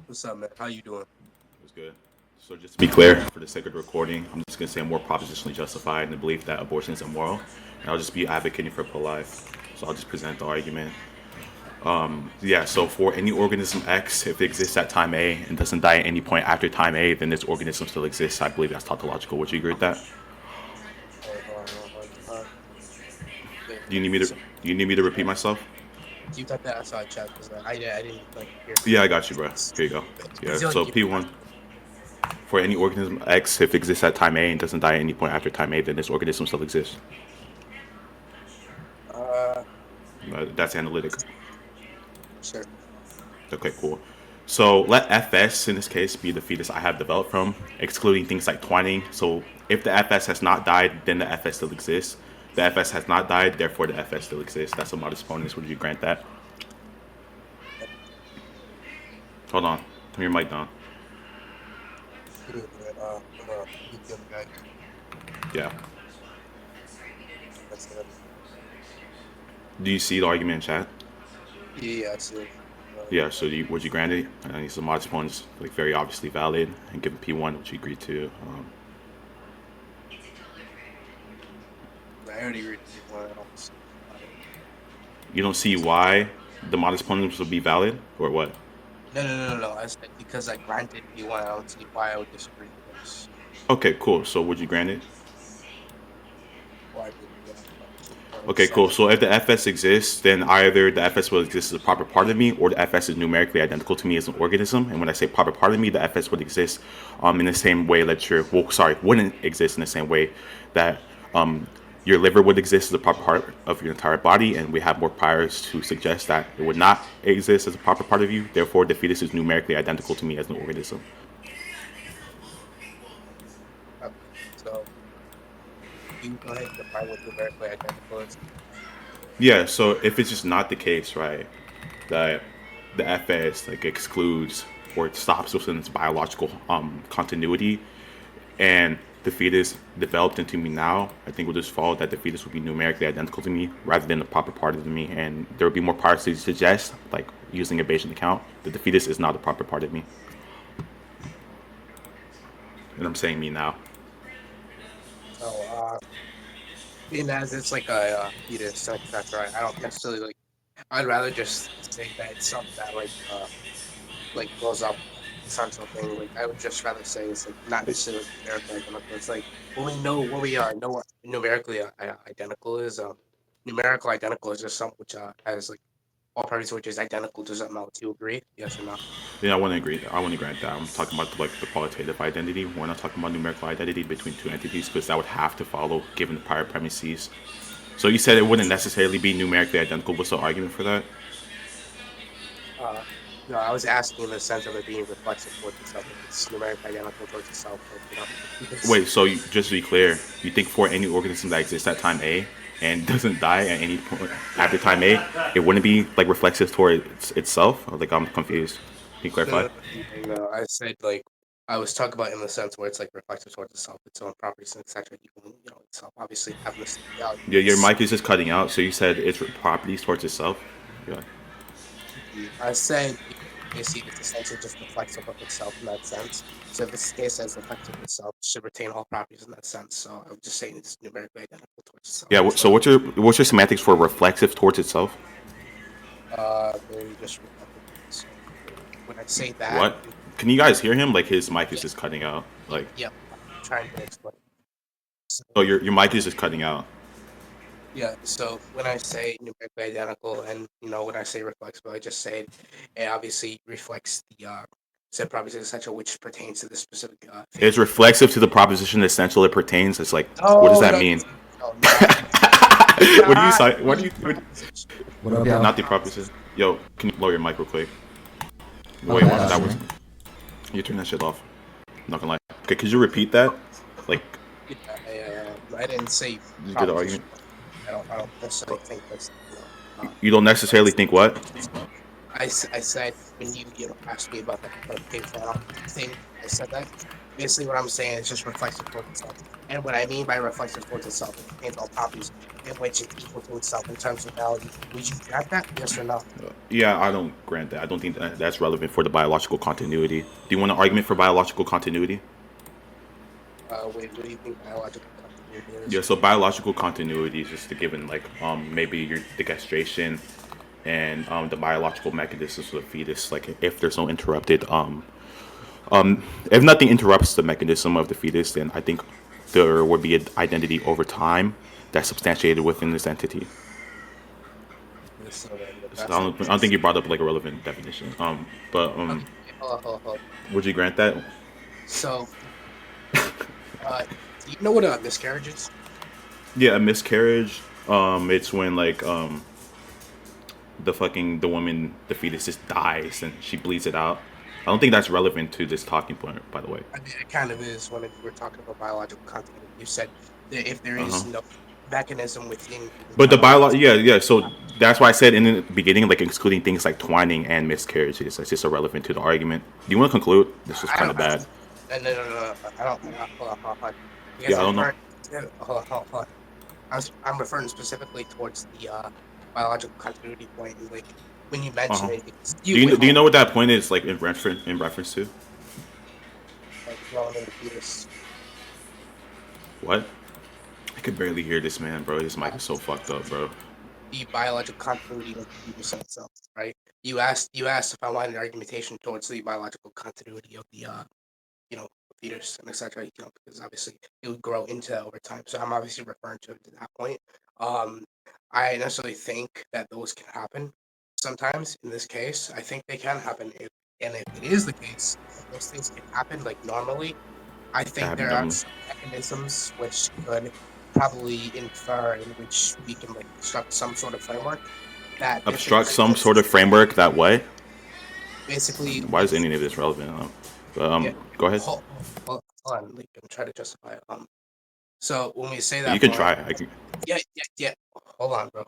What's up, man? How you doing? It's good. So just to be clear, for the sake of the recording, I'm just gonna say I'm more propositionally justified in the belief that abortion is immoral, and I'll just be advocating for pro-life. So I'll just present the argument. Yeah. So for any organism X, if it exists at time A and doesn't die at any point after time A, then this organism still exists. I believe that's tautological. Would you agree with that? Hold on. Wait, Do you need me to? so Do you need me to repeat myself? can you type that outside chat? Because I didn't like hear. Yeah, I got you, bro. Here you go. Yeah. It's only So give me P1 for any organism X, if it exists at time A and doesn't die at any point after time A, then this organism still exists. uh That's analytic. sure. Okay, cool. So let FS in this case be the fetus I have developed from, excluding things like twining. So if the FS has not died, then the FS still exists. The FS has not died, therefore the FS still exists. That's a modest bonus. Would you grant that? Hold on. Turn your mic down. Give me a minute. Hold on. Keep the other guy. Yeah. That's it. Do you see the argument in chat? Yeah, I see it. Yeah. So would you grant it? These are modest bonus, like very obviously valid, and given P1, which you agree to. I already read one else. You don't see why the modest bonus would be valid, or what? No. I said because I granted B1, I don't see why I would disagree with this. Okay, cool. So would you grant it? Why would yeah? Okay, cool. So if the FS exists, then either the FS will exist as a proper part of me, or the FS is numerically identical to me as an organism. And when I say proper part of me, the FS would exist in the same way that wouldn't exist in the same way that your liver would exist as a proper part of your entire body. And we have more priors to suggest that it would not exist as a proper part of you. Therefore, the fetus is numerically identical to me as an organism. Okay, so you go ahead and define what numerically identical is. Yeah. So if it's just not the case, right, that the FS like excludes or it stops within its biological continuity, and the fetus developed into me now, I think it would just follow that the fetus would be numerically identical to me rather than the proper part of me, and there would be more parts to suggest, like using a Bayesian account, that the fetus is not a proper part of me. And I'm saying me now. So, being as it's like a fetus, etc. I don't necessarily like. I'd rather just say that it's something that like blows up essential thing. Like I would just rather say it's like not necessarily numerically identical. It's like when we know what we know what numerically identical is. Numerical identical is just something which has like all parties which is identical to something else. You agree? Yes or no? Yeah, I want to agree. I want to grant that. I'm talking about like the qualitative identity. We're not talking about numerical identity between two entities because that would have to follow given the prior premises. So you said it wouldn't necessarily be numerically identical. What's the argument for that? Uh, no, I was asking in the sense of it being reflexive towards itself. If it's numerically identical towards itself, like because Wait, so just to be clear, you think for any organism that exists at time A and doesn't die at any point after time A, it wouldn't be like reflexive towards itself? Or, like I'm confused. Can you clarify? no, I said like I was talking about in the sense where it's like reflective towards itself, its own properties, and etc. Itself obviously having the same value. Yeah, your mic is just cutting out. So you said its properties towards itself. Yeah. I said basically it's essentially just reflexive of itself in that sense. So if this case as reflective of itself, it should retain all properties in that sense. So I'm just saying it's numerically identical towards itself. Yeah. That's So what what's your semantics for reflexive towards itself? very just reflective. So when I say that, What? Can you guys hear him? Like his mic is yeah, just cutting out. Like, yeah, I'm trying to explain. So oh, your mic is just cutting out. yeah, so when I say numerically identical, and when I say reflexible, I just say it obviously reflects the set properties essential, which pertains to the specific thing. It's reflexive to the proposition essential it pertains. It's like, what does Oh that no, mean? no, not What do you not say? What do the you? proposition. What up, Not y'all? the Not the proposition. proposition. Yo, can you lower your mic real quick? My Wait, bad, that was man. you turn that shit off. I'm not gonna lie. Okay, could you repeat that? Like, Yeah, I didn't say you get the proposition. argument. I don't necessarily think that's You don't necessarily think what? I said when asked me about the clarification, I don't think I said that. Basically, what I'm saying is just reflexive towards itself. And what I mean by reflexive towards itself, it contains all properties in which it's equal to itself in terms of value. Would you grant that? Yes or no? Yeah, I don't grant that. I don't think that's relevant for the biological continuity. Do you want an argument for biological continuity? Wait, what do you think biological continuity Yeah, is? so biological continuity is just the given like maybe your the castration and the biological mechanisms of the fetus. Like if there's no interrupted if nothing interrupts the mechanism of the fetus, then I think there would be an identity over time that's substantiated within this entity. Okay, so then the So best I don't think case. you brought up like a relevant definition. But Okay, hold on, hold on, hold on. would you grant that? So, do you know what a miscarriage is? Yeah, a miscarriage. It's when like the woman, the fetus just dies and she bleeds it out. I don't think that's relevant to this talking point, by the way. I mean, it kind of is when we're talking about biological continuity. You said that if there Uh huh. is no mechanism within the But the internal bio, organs, yeah, yeah. So that's why I said in the beginning, like excluding things like twining and miscarriages, that's just irrelevant to the argument. Do you want to conclude? This was I kind don't. of bad. No. I don't. Hold on, hold on. Because Yeah, I I'm don't know. referring. Hold on. I'm referring specifically towards the biological continuity point, and like when you Uh mention huh. it, because you wait, Do you hold know what that point is like in reference to? on, growing in the fetus. What? I could barely hear this man, bro. His mic Uh, is so fucked up, bro. the biological continuity of the fetus in itself, right? You asked if I wanted argumentation towards the biological continuity of the you know, fetus and etc. You know, because obviously it would grow into that over time. So I'm obviously referring to it to that point. Um, I necessarily think that those can happen sometimes. In this case, I think they can happen. If it is the case that those things can happen like normally, I That think happened there are normally. some mechanisms which could probably infer in which we can like construct some sort of framework that if it Obstruct some sort exists, of framework that way. basically Why is if any of this relevant? But yeah, go ahead. hold on, like I'm trying to justify it. So when we say You that can point, try. I can. yeah. Hold on, bro.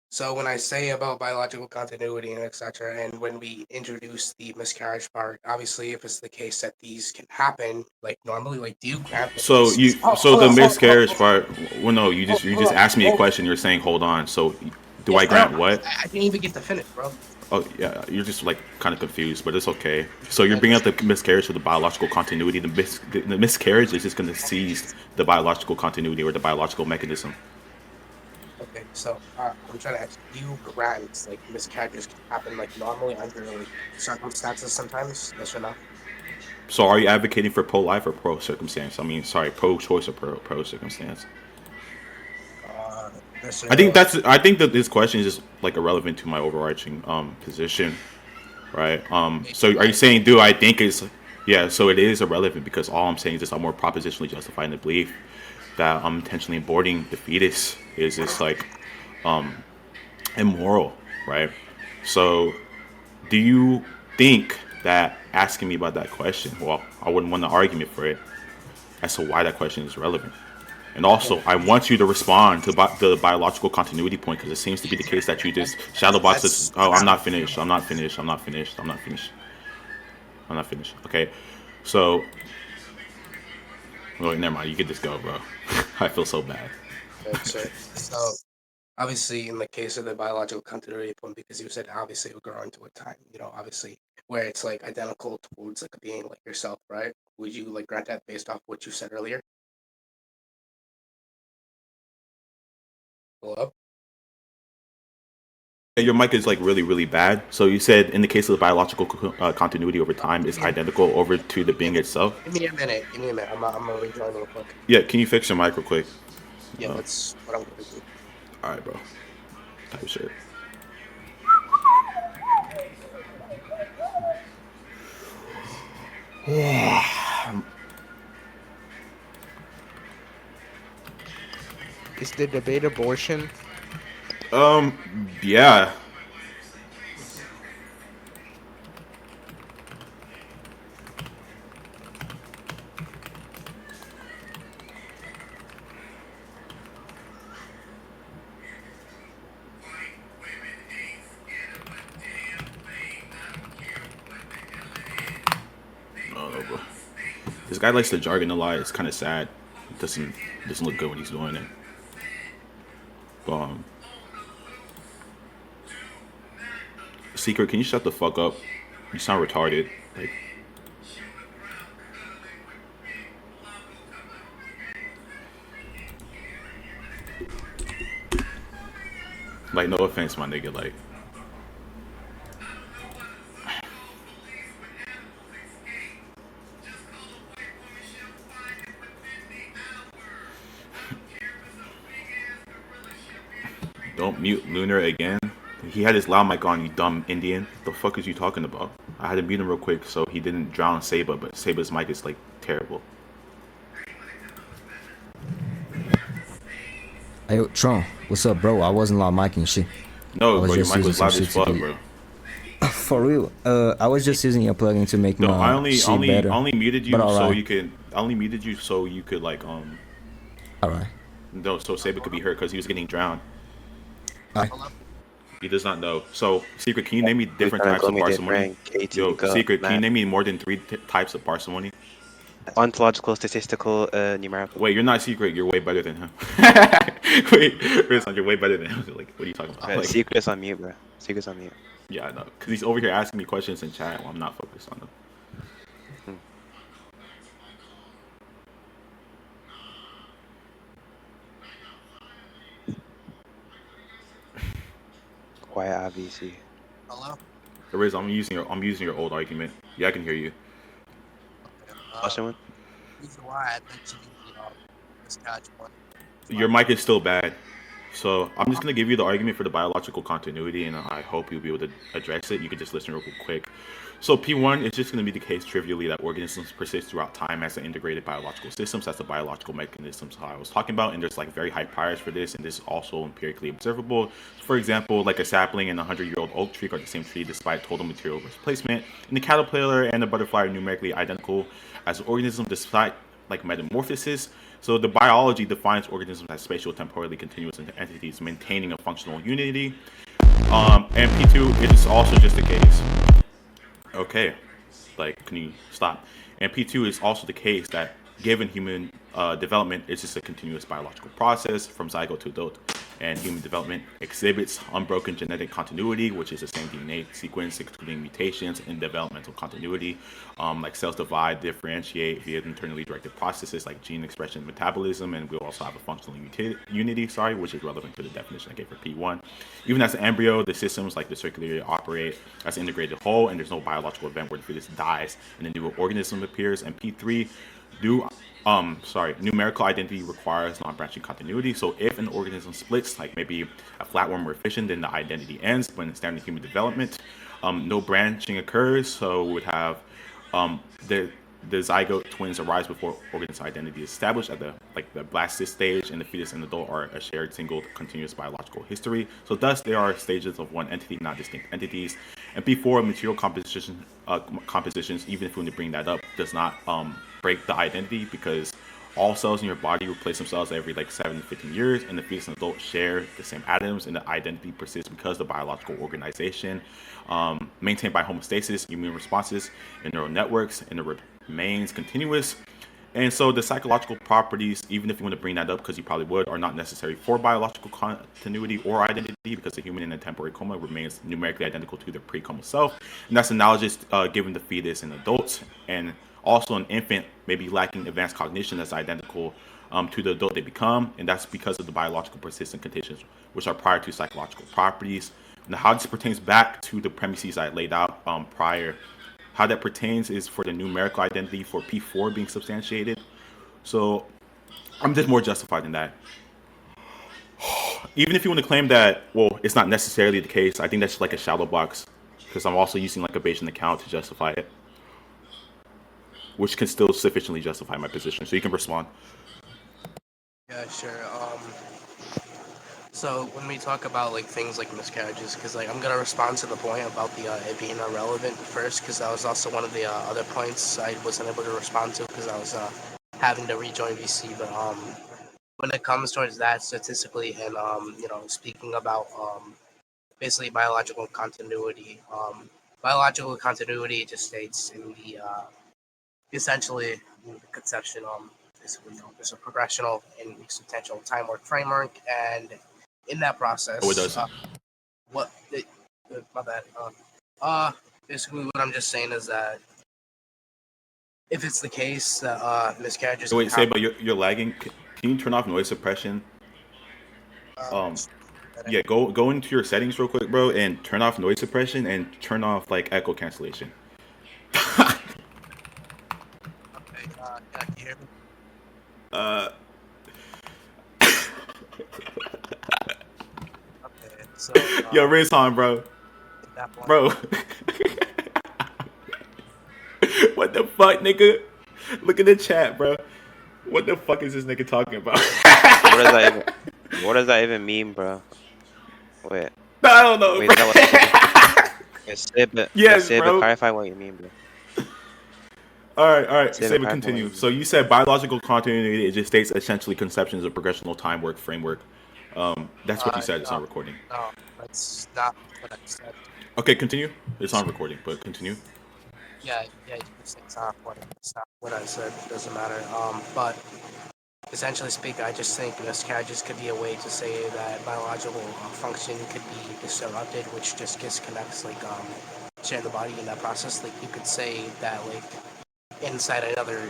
So when I say about biological continuity and etc., and when we introduce the miscarriage part, obviously, if it's the case that these can happen, like normally, like do you grant that So this? you, Oh, so hold the on, miscarriage part. Well, no, you hold just on, asked me a hold on. question. You're saying hold on. So, do Yeah, I I don't. grant what? I didn't even get to finish, bro. Oh yeah, you're just like kind of confused, but it's okay. So you're Like, bringing up listen, the miscarriage of the biological continuity. The miscarriage is just going to seize the biological continuity or the biological mechanism. okay, so I'm trying to ask, do you grant like miscarriages can happen like normally under like circumstances sometimes? Yes or no? So are you advocating for pro life or pro circumstance? I mean, sorry, pro choice or pro circumstance? Yes or I think no? that's. I think that this question is just like irrelevant to my overarching position, right? So are you I saying do I think it's yeah? So it is irrelevant because all I'm saying is just I'm more propositionally justifying the belief that intentionally aborting the fetus is just like immoral, right? So do you think that asking me about that question, well, I wouldn't want an argument for it as to why that question is relevant. And also, I want you to respond to the biological continuity point because it seems to be the case that you just shadow box this. that's Oh, I'm not not finished. I'm not finished. I'm not finished. I'm not finished. I'm not finished. Okay, so wait, never mind. You can just go, bro. I feel so bad. good, sir. So obviously, in the case of the biological continuity point, because you said obviously it will grow into a time, obviously where it's like identical towards like a being like yourself, right? Would you like grant that based off what you said earlier? Hello? Your mic is like really, really bad. So you said in the case of the biological continuity over time Give is me a, identical over to the give being me, itself. give me a minute. Give me a minute. I'm gonna rejoin real quick. Yeah, can you fix your mic real quick? Yeah, that's what I'm gonna do. All right, bro. Type shit. Is the debate abortion? Yeah. This guy likes to jargon a lot. It's kind of sad. It doesn't look good when he's doing it. But, Secret, can you shut the fuck up? You sound retarded. Like, no offense, my nigga. Like, don't mute Lunar again. He had his loud mic on, you dumb Indian. What the fuck is you talking about? I had to mute him real quick so he didn't drown Saba, but Saba's mic is like terrible. Hey, Tron, what's up, bro? I wasn't loud micing shit. No, bro, your just mic using was some loud as shit to fuck, get- bro. For real, I was just using your plugin to make No, my I only shit better. muted you But so alright. you could. I only muted you so you could like All right. no, so Saba could be hurt because he was getting drowned. Hello? He does not know. So, Secret, can you name me different trying to types call of me parsimony? different, KT, Yo, gut, Secret, can you man. name me more than three types of parsimony? Ontological, statistical, numerical. Wait, you're not Secret. You're way better than him. Wait, Rizwan, you're way better than him. Like, what are you talking about? Like, Secret's on mute, bro. Secret's on mute. yeah, I know. Because he's over here asking me questions in chat while I'm not focused on them. Quiet IVC. Hello? Riz, I'm using your old argument. Yeah, I can hear you. Question one? Reason why I mentioned this catch one. Your mic is still bad. So I'm just gonna give you the argument for the biological continuity, and I hope you'll be able to address it. You can just listen real quick. So P1 is just going to be the case trivially that organisms persist throughout time as an integrated biological systems. That's the biological mechanisms I was talking about, and there's like very high priors for this, and this is also empirically observable. For example, like a sapling and a 100-year-old oak tree are the same tree despite total material replacement, and the caterpillar and the butterfly are numerically identical as organisms despite like metamorphosis. So the biology defines organisms as spatial temporally continuous entities maintaining a functional unity. And P2, it is also just the case. Okay, like, can you stop? And P2 is also the case that given human development, it's just a continuous biological process from zygote to adult. And human development exhibits unbroken genetic continuity, which is the same DNA sequence, including mutations and developmental continuity. Like cells divide, differentiate via internally directed processes like gene expression and metabolism, and we'll also have a functional unity, which is relevant to the definition I gave for P1. Even as an embryo, the systems like the circularity operate as an integrated whole, and there's no biological event where the fetus dies and a new organism appears. And P3, numerical identity requires non-branching continuity. So if an organism splits, like maybe a flatworm or a fission, then the identity ends. When in standard human development, no branching occurs. So we would have the zygote twins arise before organism identity is established at the blastocyst stage, and the fetus and adult are a shared single continuous biological history. So thus they are stages of one entity, not distinct entities. And before material compositions, even if we want to bring that up, does not break the identity, because all cells in your body replace themselves every 7 to 15 years, and the fetus and adult share the same atoms, and the identity persists because the biological organization maintained by homeostasis, immune responses, and neural networks, and it remains continuous. And so the psychological properties, even if you want to bring that up, because you probably would, are not necessary for biological continuity or identity, because the human in a temporary coma remains numerically identical to their pre-coma self. And that's analogous given the fetus in adults. And also an infant may be lacking advanced cognition that's identical to the adult they become. And that's because of the biological persistent conditions, which are prior to psychological properties. Now, how this pertains back to the premises I laid out prior, how that pertains is for the numerical identity for P4 being substantiated. So I'm just more justified in that. Even if you want to claim that, well, it's not necessarily the case, I think that's like a shallow box, because I'm also using like a Bayesian account to justify it, which can still sufficiently justify my position. So you can respond. Yeah, sure. So when we talk about things like miscarriages, because I'm gonna respond to the point about the it being irrelevant first, because that was also one of the other points I wasn't able to respond to because I was having to rejoin VC. But when it comes towards that statistically, and speaking about basically biological continuity just states in the essentially the conception basically there's a progressional and substantial time work framework, and in that process, Oh, it does. what my bad. Basically, what I'm just saying is that if it's the case that miscarriages Wait, happen, but you're lagging. Can you turn off noise suppression? Um, yeah, go into your settings real quick, bro, and turn off noise suppression and turn off like echo cancellation. okay, can you hear me? Uh, Okay, so yo, Riz on, bro. at that point, Bro. What the fuck, nigga? Look at the chat, bro. What the fuck is this nigga talking about? What does that even mean, bro? Wait, I don't know, wait, bro. is that what Yes, Sib, bro. clarify what you mean, bro. All right. Sib, Say, but clarify what continue. you So mean. you said biological continuity. It just states essentially conceptions of progressional time work framework. That's what you said. It's no, on recording. no, that's not what I said. Okay, continue. It's on recording, but continue. Yeah, you can say it's not what I said. It doesn't matter. But essentially speaking, I just think miscarriages could be a way to say that biological function could be disrupted, which just disconnects shit in the body in that process. Like you could say that like inside another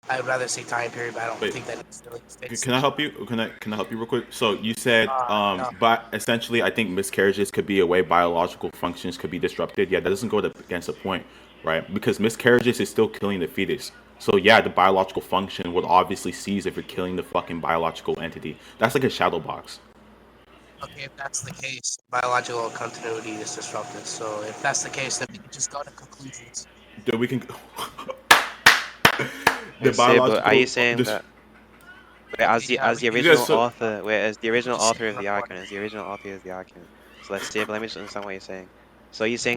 I would rather say time period, but I don't Wait, think that necessarily fits. can I help you? Can I help you real quick? So you said, No. but essentially, I think miscarriages could be a way biological functions could be disrupted. Yeah, that doesn't go against the point, right? Because miscarriages is still killing the fetus. So yeah, the biological function would obviously cease if you're killing the fucking biological entity. That's like a shadow box. Okay, if that's the case, biological continuity is disrupted. So if that's the case, then we can just go to conclusions. Then we can. The Wait, Sib, but are you biological. saying This, that as Yeah, the we you guys. original So, author, wait, as the original just author of the recording. argument, as the original author of the argument. So let's see, but let me just understand what you're saying. So you're saying